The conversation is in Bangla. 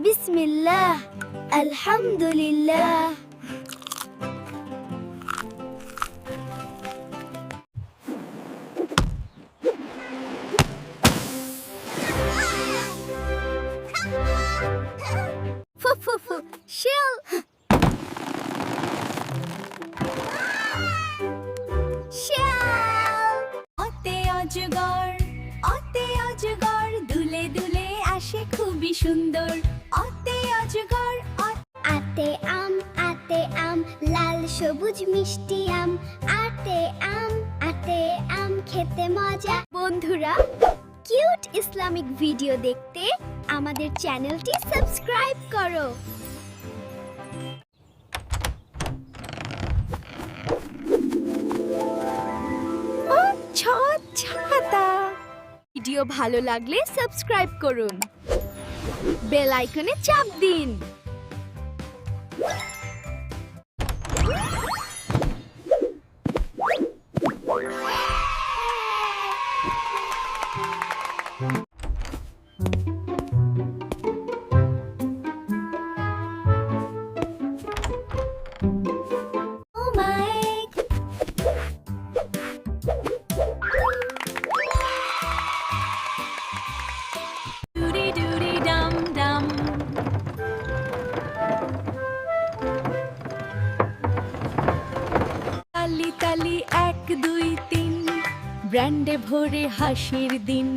বিসমিল্লাহ, আলহামদুলিল্লাহ। ফু, শিয়াল। শিয়াল। অতে অজগর, অতে অজগর, দুলে দুলে আসে খুবই সুন্দর। অতে অজগর, আতে আম, লাল সবুজ মিষ্টি আম। আতে আম খেতে মজা। বন্ধুরা, কিউট ইসলামিক ভিডিও দেখতে আমাদের চ্যানেলটি সাবস্ক্রাইব করো। ছাতা। ভিডিও ভালো লাগলে সাবস্ক্রাইব করুন, বেল আইকনে চাপ দিন। ডুরি ডুরি ডাম ডাম। তালি তালি 1 2 3, ব্র্যান্ডে ভরে হাসির দিন।